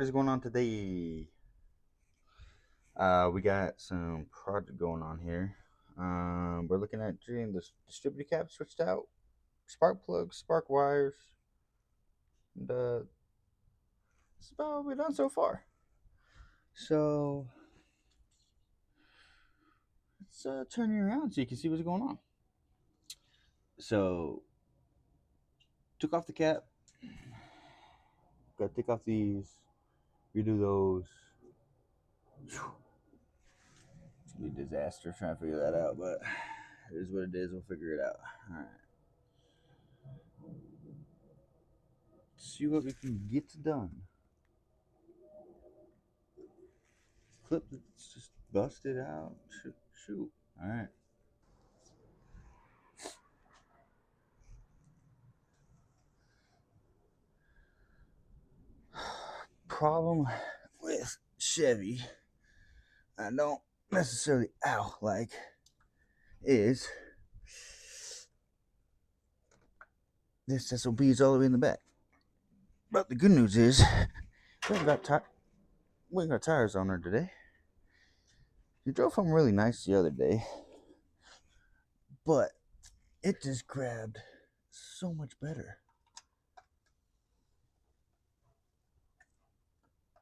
what is going on today? We got some project going on here. We're looking at getting the distributor cap switched out, spark plugs, spark wires, and that's about what we've done so far. So let's turn you around so you can see what's going on. So took off the cap. Got to take off these, redo those. It's gonna be a disaster trying to figure that out, but it is what it is. We'll figure it out. All right. See what we can get done. Clip that's just busted out. Shoot. All right. Problem with Chevy, I don't necessarily like, is this SOB is all the way in the back. But the good news is we ain't got tires on her today. She drove home really nice the other day, but it just grabbed so much better.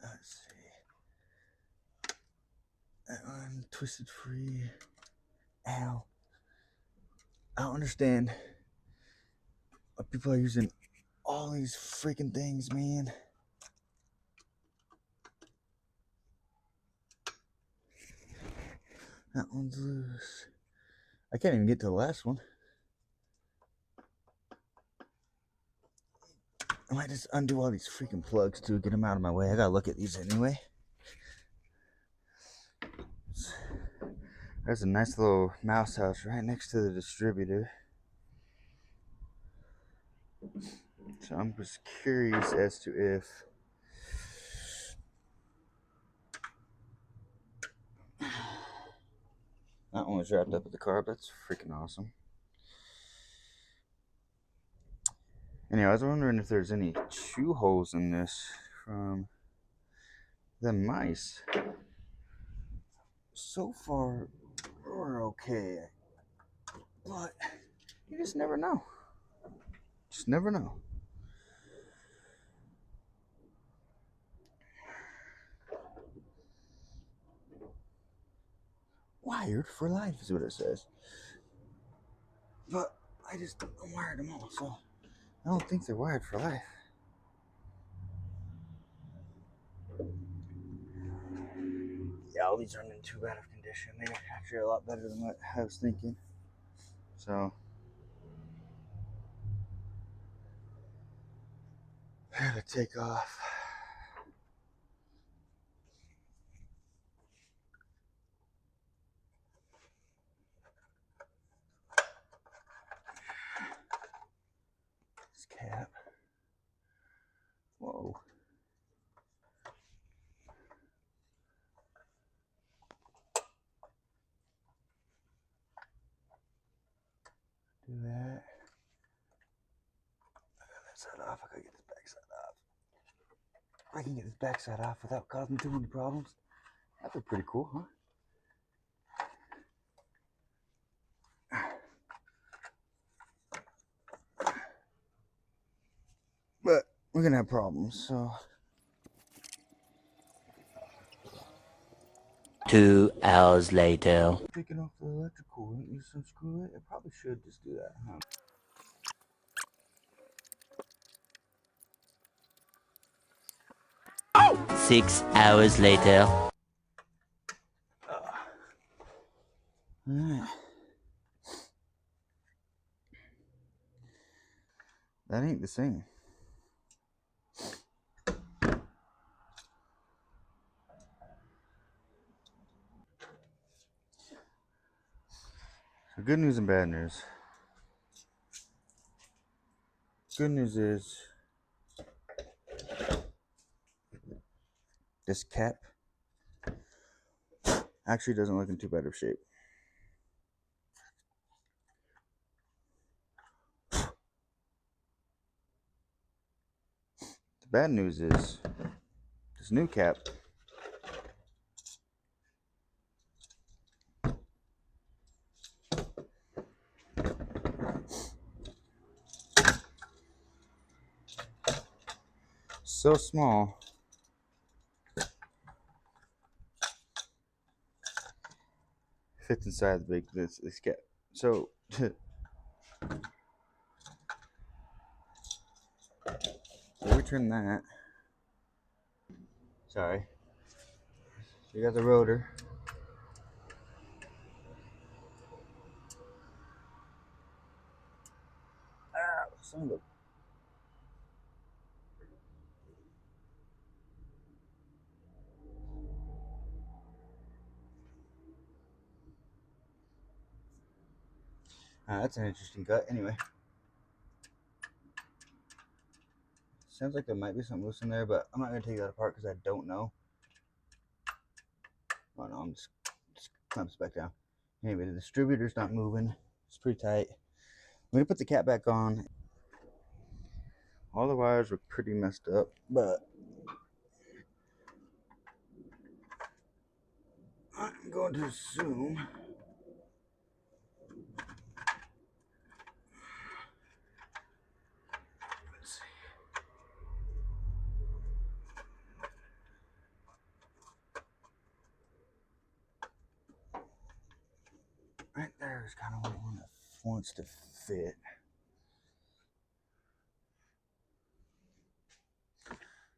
Let's see. That one twisted free. Ow. I don't understand why people are using all these freaking things, man. That one's loose. I can't even get to the last one. I might just undo all these freaking plugs to get them out of my way. I gotta look at these anyway. There's a nice little mouse house right next to the distributor. So I'm just curious as to if that one was wrapped up with the carb. That's freaking awesome. Anyway, I was wondering if there's any chew holes in this from the mice. So far, we're okay. But you just never know. Just never know. Wired for life is what it says. But I just wired them all, so I don't think they're wired for life. Yeah, all these aren't in too bad of condition. They're actually a lot better than what I was thinking. So I gotta take off. This cap. Whoa. Do that. I got that side off. I gotta get this back side off. I can get this back side off without causing too many problems. That'd be pretty cool, huh? But we're gonna have problems, so. 2 hours later. Taking off the electrical, ain't you some screw it? I probably should just do that, huh? Oh! 6 hours later. Alright. That ain't the same. So good news and bad news. Good news is this cap actually doesn't look in too bad of shape. The bad news is the this new cap. So small. Fits inside the big this cap. So return that. Sorry. So you got the rotor. Son of a... That's an interesting cut. Anyway. Sounds like there might be something loose in there, but I'm not going to take that apart because I don't know. Oh no, I'm just clamps back down. Anyway, the distributor's not moving. It's pretty tight. I'm going to put the cap back on. All the wires were pretty messed up, but I'm going to assume right there is kind of what one that wants to fit.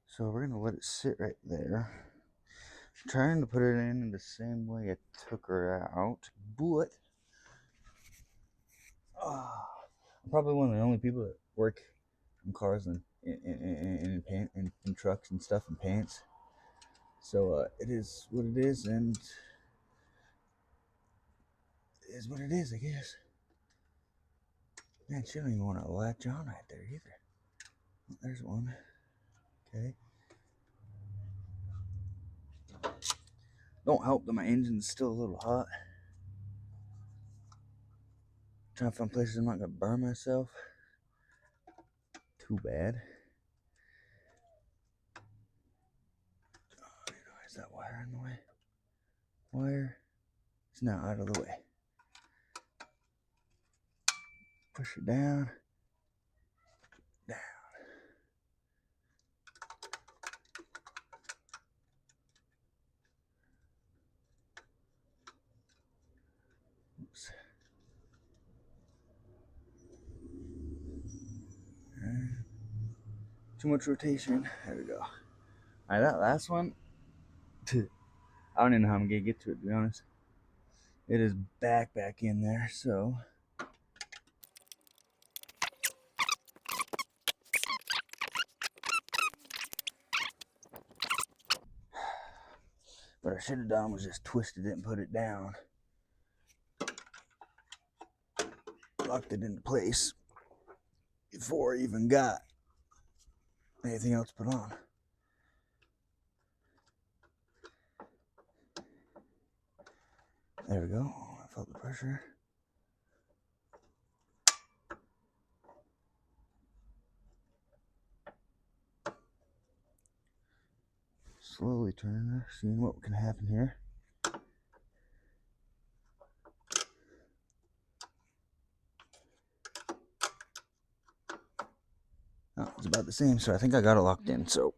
So we're going to let it sit right there. I'm trying to put it in the same way I took her out, but I'm probably one of the only people that work on cars and in trucks and stuff and pants. So it is what it is, and it is what it is, I guess. Man, she don't even want to latch on right there either. There's one. Okay. Don't help that my engine's still a little hot. Trying to find places I'm not gonna burn myself. Too bad. Oh, is that wire in the way? Wire is now out of the way. Push it down. Down. Oops. Too much rotation. There we go. Alright, that last one, I don't even know how I'm gonna get to it, to be honest. It is back in there, so what I should have done was just twisted it and put it down. Locked it into place before I even got anything else put on. There we go. I felt the pressure. Slowly turning her, seeing what can happen here. Oh, it's about the same, so I think I got it locked in. So,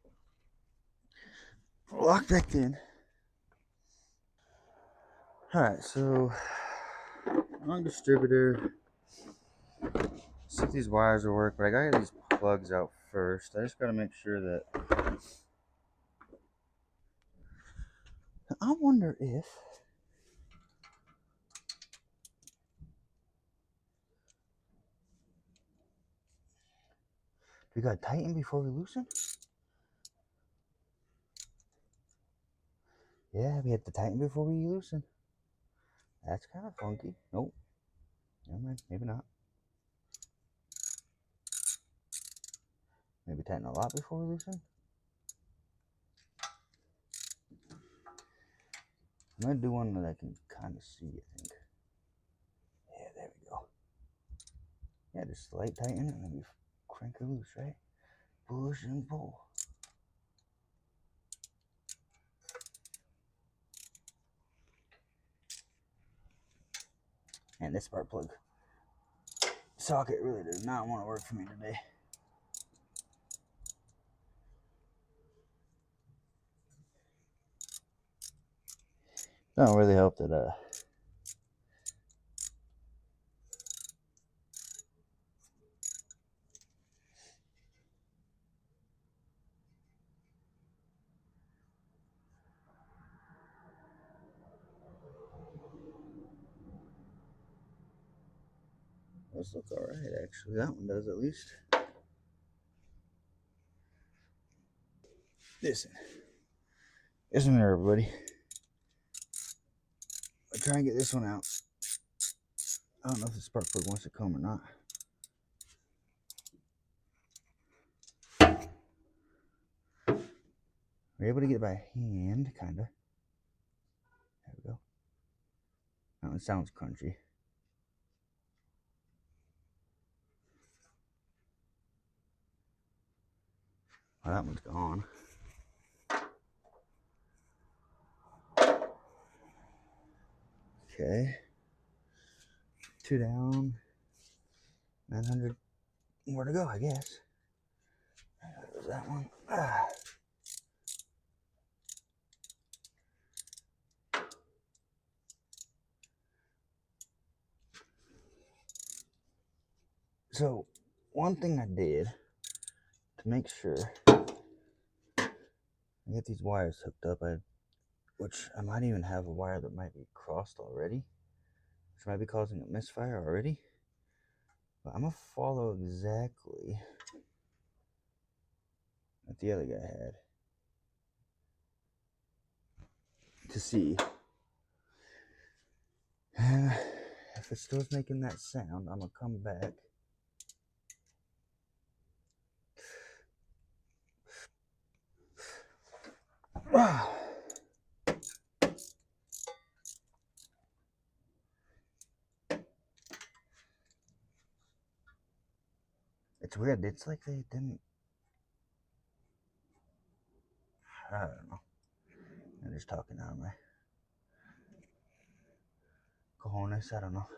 locked back in. Alright, so, on distributor, see if these wires will work, but I gotta get these plugs out first. I just gotta make sure that. I wonder if. We gotta tighten before we loosen? Yeah, we have to tighten before we loosen. That's kind of funky. Nope. Never mind. Maybe not. Maybe tighten a lot before we loosen. I'm gonna do one that I can kind of see, I think. Yeah, there we go. Yeah, just light tighten and then we crank her loose, right? Push and pull. And this spark plug socket really does not want to work for me today. Don't really help that those look alright actually. That one does at least. Listen, here, everybody. I'll try and get this one out. I don't know if the spark plug wants to come or not. We're able to get it by hand, kinda. There we go. That one sounds crunchy. Well, that one's gone. Okay. 2 down. 900 more to go, I guess. There's that one. So, one thing I did to make sure I get these wires hooked up, which I might even have a wire that might be crossed already, which might be causing a misfire already. But I'm gonna follow exactly what the other guy had to see. And if it still's making that sound, I'm gonna come back. It's weird. It's like they didn't. I don't know. I'm just talking out of my cojones. I don't know.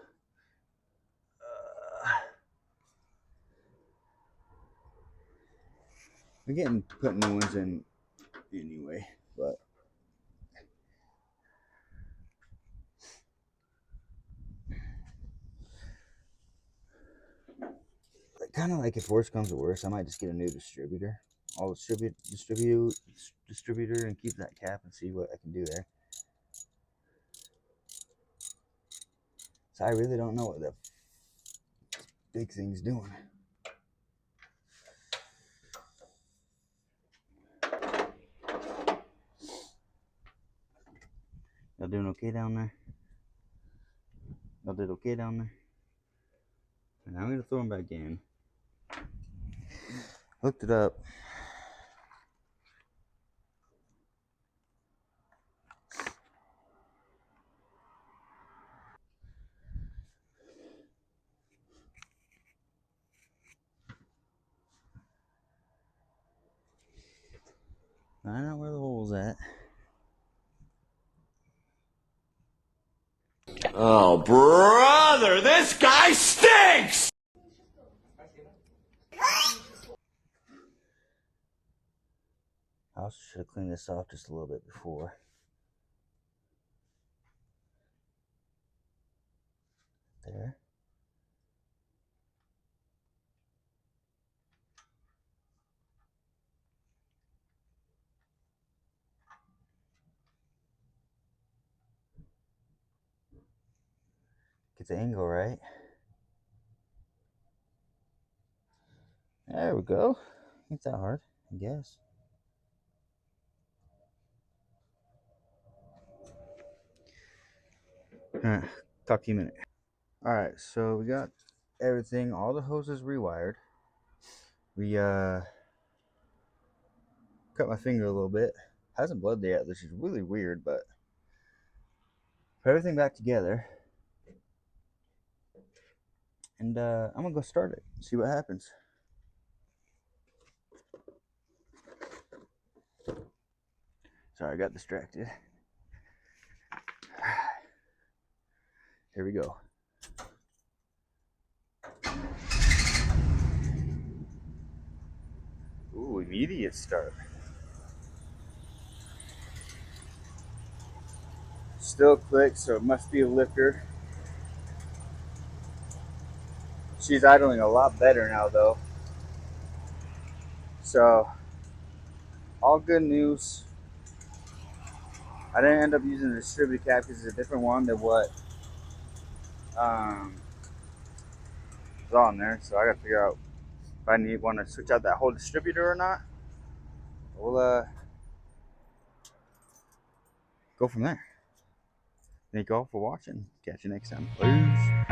We're getting putting new ones in anyway, but kind of like if worse comes to worse, I might just get a new distributor. I'll distributor and keep that cap and see what I can do there. So I really don't know what the big thing's doing. Y'all doing okay down there? Y'all did okay down there? And I'm gonna throw them back in. Hooked it up. Find out where the hole's at. Oh, brother, this guy stinks! I also should have cleaned this off just a little bit before. There. Get the angle right. There we go. Ain't that hard, I guess. Alright, talk to you in a minute. Alright, so we got everything, all the hoses rewired. We cut my finger a little bit. Hasn't bled yet, which is really weird, but put everything back together. And I'm gonna go start it, see what happens. Sorry, I got distracted. Here we go. Immediate start. Still clicks, so it must be a lifter. She's idling a lot better now, though. So, all good news. I didn't end up using the distributed cap because it's a different one than what was on there. So I got to figure out if I want to switch out that whole distributor or not. We'll go from there. Thank you all for watching. Catch you next time. Peace.